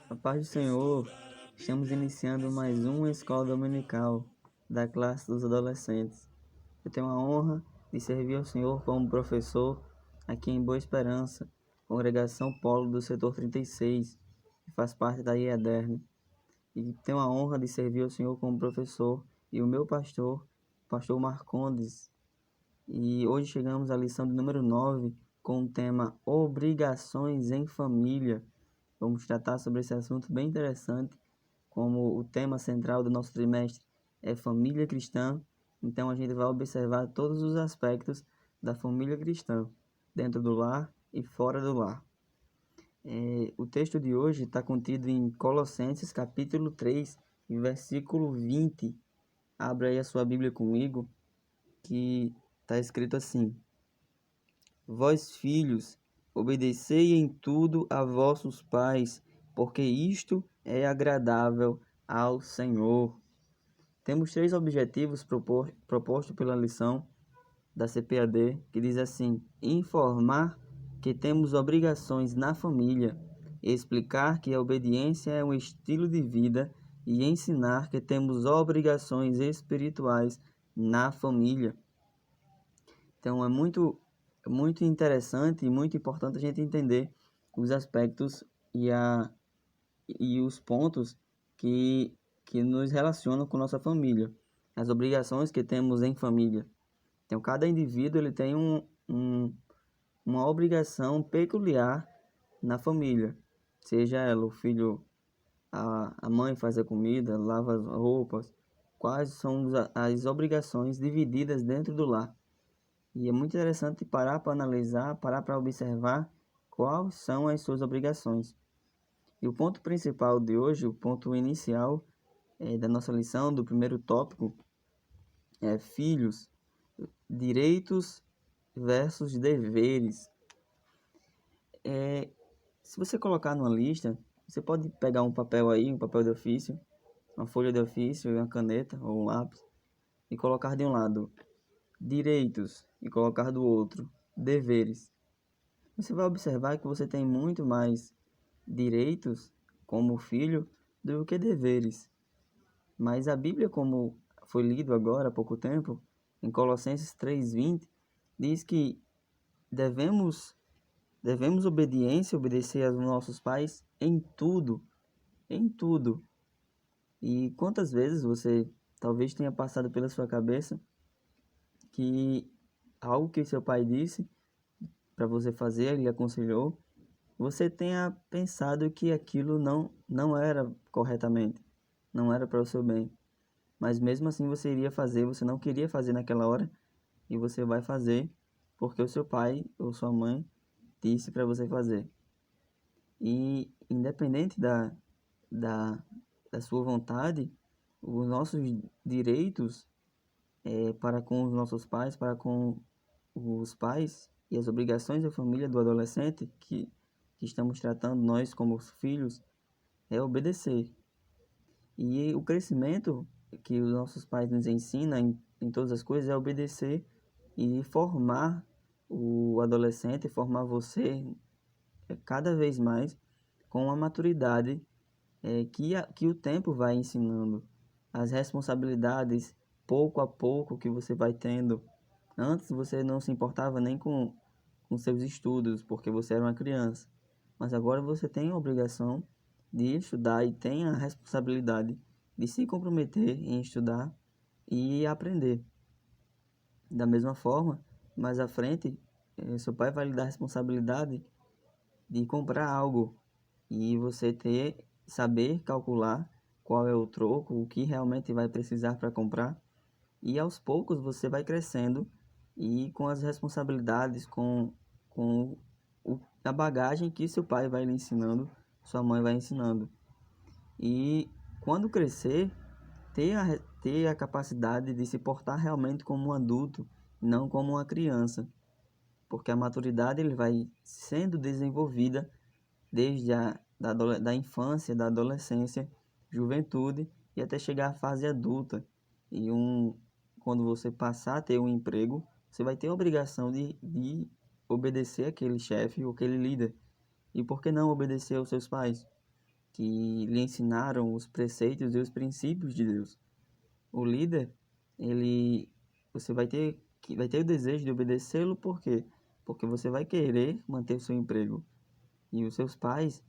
A paz do Senhor, estamos iniciando mais uma escola dominical da classe dos adolescentes. Eu tenho a honra de servir ao Senhor como professor aqui em Boa Esperança, congregação Polo do setor 36, que faz parte da IEDERN. E tenho a honra de servir ao Senhor como professor e o meu pastor, pastor Marcondes. E hoje chegamos à lição de número 9 com o tema Obrigações em Família. Vamos tratar sobre esse assunto bem interessante, como o tema central do nosso trimestre é família cristã. Então a gente vai observar todos os aspectos da família cristã, dentro do lar e fora do lar. O texto de hoje está contido em Colossenses capítulo 3, versículo 20. Abra aí a sua Bíblia comigo, que está escrito assim: Vós, filhos, obedecei em tudo a vossos pais, porque isto é agradável ao Senhor. Temos três objetivos propostos pela lição da CPAD, que diz assim: informar que temos obrigações na família, explicar que a obediência é um estilo de vida e ensinar que temos obrigações espirituais na família. Então é muito interessante e muito importante a gente entender os aspectos e os pontos que nos relacionam com nossa família, as obrigações que temos em família. Então cada indivíduo ele tem uma obrigação peculiar na família, seja ela o filho, a mãe faz a comida, lava as roupas, quais são as obrigações divididas dentro do lar. E é muito interessante parar para analisar, parar para observar quais são as suas obrigações. E o ponto principal de hoje, o ponto inicial da nossa lição, do primeiro tópico, é filhos, direitos versus deveres. Se você colocar numa lista, você pode pegar um papel aí, um papel de ofício, uma folha de ofício, uma caneta ou um lápis, e colocar de um lado direitos e colocar do outro deveres. Você vai observar que você tem muito mais direitos como filho do que deveres. Mas a Bíblia, como foi lido agora há pouco tempo, em Colossenses 3:20, diz que devemos obedecer aos nossos pais em tudo, em tudo. E quantas vezes você talvez tenha passado pela sua cabeça que algo que seu pai disse para você fazer, ele aconselhou, você tenha pensado que aquilo não era corretamente, não era para o seu bem. Mas mesmo assim você iria fazer, você não queria fazer naquela hora, e você vai fazer porque o seu pai ou sua mãe disse para você fazer. E independente da, da sua vontade, os nossos direitos para com os nossos pais, para com os pais e as obrigações da família do adolescente que estamos tratando nós como filhos, é obedecer. E o crescimento que os nossos pais nos ensinam em todas as coisas é obedecer e formar o adolescente, formar você cada vez mais com a maturidade que o tempo vai ensinando. As responsabilidades, pouco a pouco, que você vai tendo. Antes você não se importava nem com seus estudos, porque você era uma criança. Mas agora você tem a obrigação de estudar e tem a responsabilidade de se comprometer em estudar e aprender. Da mesma forma, mais à frente, seu pai vai lhe dar a responsabilidade de comprar algo e você saber calcular qual é o troco, o que realmente vai precisar para comprar. E aos poucos você vai crescendo e com as responsabilidades, com a bagagem que seu pai vai lhe ensinando, sua mãe vai ensinando. E quando crescer, ter a capacidade de se portar realmente como um adulto, não como uma criança. Porque a maturidade ele vai sendo desenvolvida desde da infância, da adolescência, juventude e até chegar à fase adulta. E quando você passar a ter um emprego, você vai ter a obrigação de obedecer aquele chefe ou aquele líder. E por que não obedecer aos seus pais? que lhe ensinaram os preceitos e os princípios de Deus. O líder, você vai ter o desejo de obedecê-lo, por quê? Porque você vai querer manter o seu emprego. E os seus pais,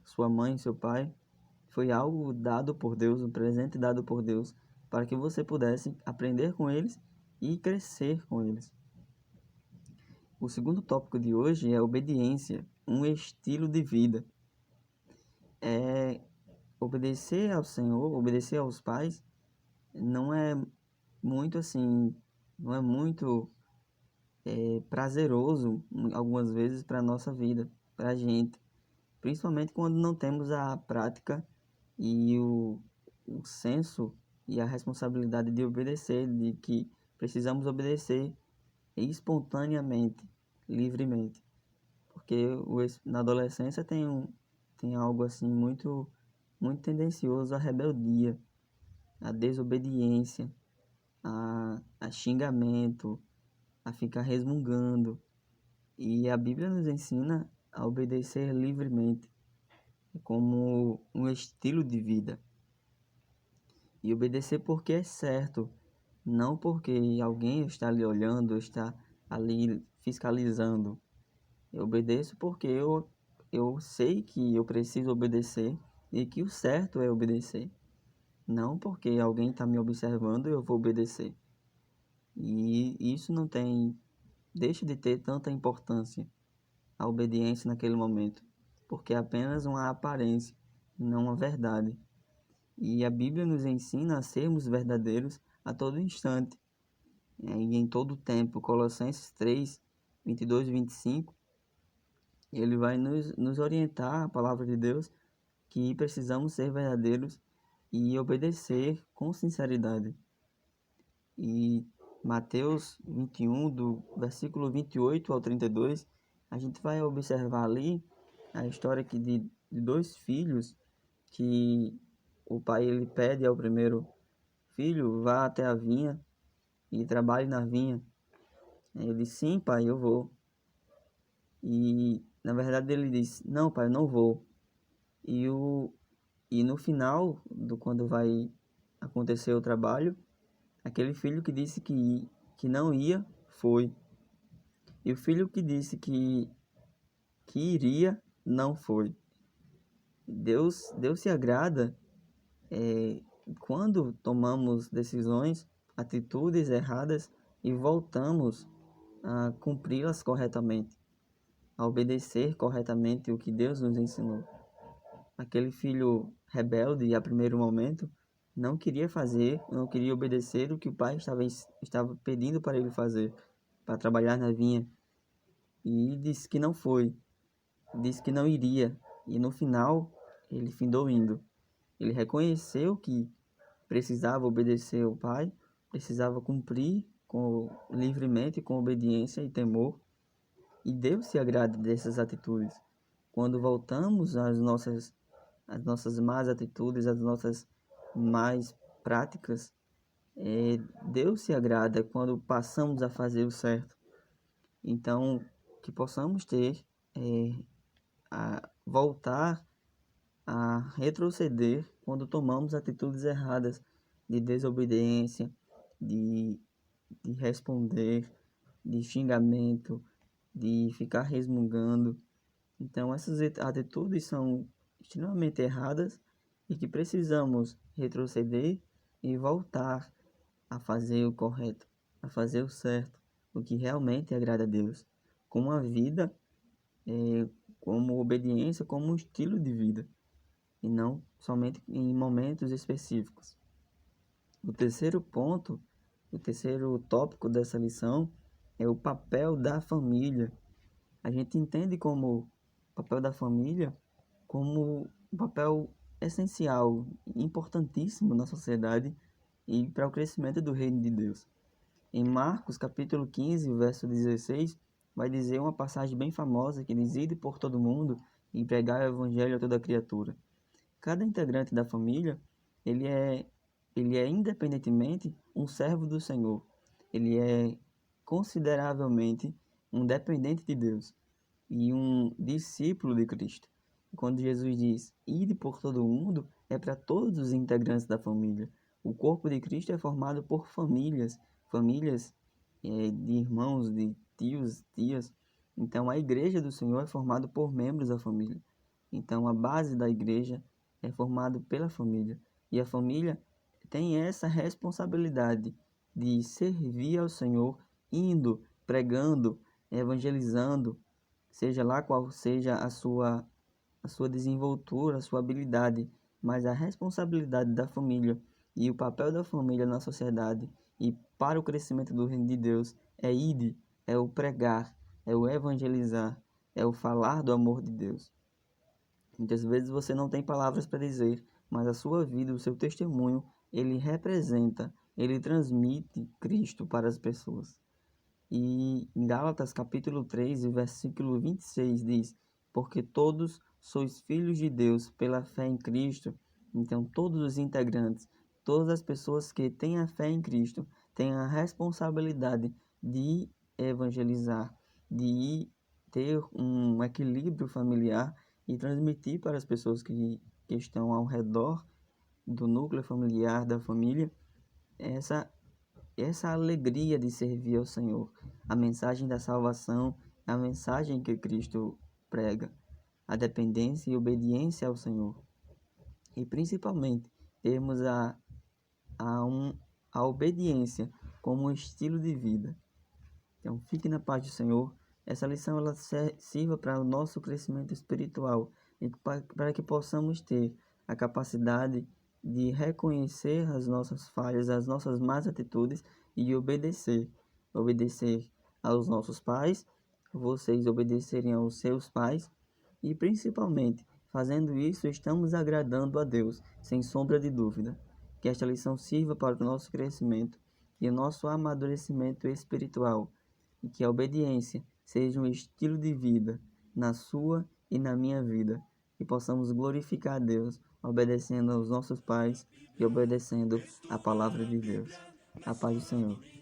sua mãe, seu pai, foi algo dado por Deus, um presente dado por Deus, para que você pudesse aprender com eles e crescer com eles. O segundo tópico de hoje é obediência, um estilo de vida. Obedecer ao Senhor, obedecer aos pais, não é muito assim, não é muito prazeroso algumas vezes para a nossa vida, para a gente. Principalmente quando não temos a prática e o senso e a responsabilidade de obedecer, de que precisamos obedecer espontaneamente, livremente. Porque na adolescência tem algo assim muito tendencioso à rebeldia, à desobediência, a xingamento, a ficar resmungando. E a Bíblia nos ensina a obedecer livremente, como um estilo de vida. E obedecer porque é certo, não porque alguém está ali olhando, está ali fiscalizando. Eu obedeço porque eu sei que eu preciso obedecer e que o certo é obedecer. Não porque alguém está me observando eu vou obedecer. E isso deixa de ter tanta importância, a obediência naquele momento, porque é apenas uma aparência, não uma verdade. E a Bíblia nos ensina a sermos verdadeiros a todo instante, e em todo tempo. Colossenses 3, 22 e 25, ele vai nos orientar, a palavra de Deus, que precisamos ser verdadeiros e obedecer com sinceridade. E Mateus 21, do versículo 28 ao 32, a gente vai observar ali a história de dois filhos que o pai ele pede ao primeiro filho, vá até a vinha e trabalhe na vinha. Ele diz, sim, pai, eu vou. E na verdade ele diz, não, pai, eu não vou. E no final, quando vai acontecer o trabalho, aquele filho que disse que não ia, foi. E o filho que disse que iria, não foi. Deus se agrada quando tomamos decisões, atitudes erradas e voltamos a cumpri-las corretamente, a obedecer corretamente o que Deus nos ensinou. Aquele filho rebelde, a primeiro momento, não queria fazer, não queria obedecer o que o pai estava pedindo para ele fazer, para trabalhar na vinha. E disse que não foi, disse que não iria. E no final, ele findou indo. Ele reconheceu que precisava obedecer ao pai, precisava cumprir livremente, com obediência e temor. E Deus se agrada dessas atitudes. Quando voltamos às nossas más atitudes, às nossas más práticas, Deus se agrada quando passamos a fazer o certo. Então, que possamos voltar a retroceder quando tomamos atitudes erradas de desobediência, de responder, de xingamento, de ficar resmungando. Então, essas atitudes são extremamente erradas e que precisamos retroceder e voltar a fazer o correto, a fazer o certo, o que realmente agrada a Deus, com uma vida, como obediência, como um estilo de vida, e não somente em momentos específicos. O terceiro ponto, o terceiro tópico dessa lição é o papel da família. A gente entende como o papel da família como um papel essencial, importantíssimo na sociedade e para o crescimento do reino de Deus. Em Marcos, capítulo 15, verso 16, vai dizer uma passagem bem famosa que diz: "Ide por todo mundo e pregai o evangelho a toda criatura." Cada integrante da família, ele é independentemente um servo do Senhor. Ele é consideravelmente um dependente de Deus e um discípulo de Cristo. Quando Jesus diz, ide por todo o mundo, é para todos os integrantes da família. O corpo de Cristo é formado por famílias, famílias de irmãos, de tios, tias. Então, a igreja do Senhor é formada por membros da família. Então, a base da igreja é formada pela família. E a família tem essa responsabilidade de servir ao Senhor, indo, pregando, evangelizando, seja lá qual seja a sua desenvoltura, a sua habilidade, mas a responsabilidade da família e o papel da família na sociedade e para o crescimento do reino de Deus é ide, é o pregar, é o evangelizar, é o falar do amor de Deus. Muitas vezes você não tem palavras para dizer, mas a sua vida, o seu testemunho, ele representa, ele transmite Cristo para as pessoas. E em Gálatas capítulo 3, versículo 26 diz: porque todos sois filhos de Deus pela fé em Cristo. Então, todos os integrantes, todas as pessoas que têm a fé em Cristo, têm a responsabilidade de evangelizar, de ter um equilíbrio familiar e transmitir para as pessoas que estão ao redor do núcleo familiar, da família, essa essa alegria de servir ao Senhor, a mensagem da salvação, a mensagem que Cristo prega, a dependência e obediência ao Senhor. E principalmente, termos a, um, a obediência como um estilo de vida. Então, fique na paz do Senhor. Essa lição ela sirva para o nosso crescimento espiritual e para que possamos ter a capacidade de reconhecer as nossas falhas, as nossas más atitudes e obedecer. Obedecer aos nossos pais, vocês obedecerem aos seus pais e principalmente, fazendo isso, estamos agradando a Deus, sem sombra de dúvida. Que esta lição sirva para o nosso crescimento e o nosso amadurecimento espiritual e que a obediência seja um estilo de vida na sua e na minha vida, que possamos glorificar a Deus obedecendo aos nossos pais e obedecendo a palavra de Deus. A paz do Senhor.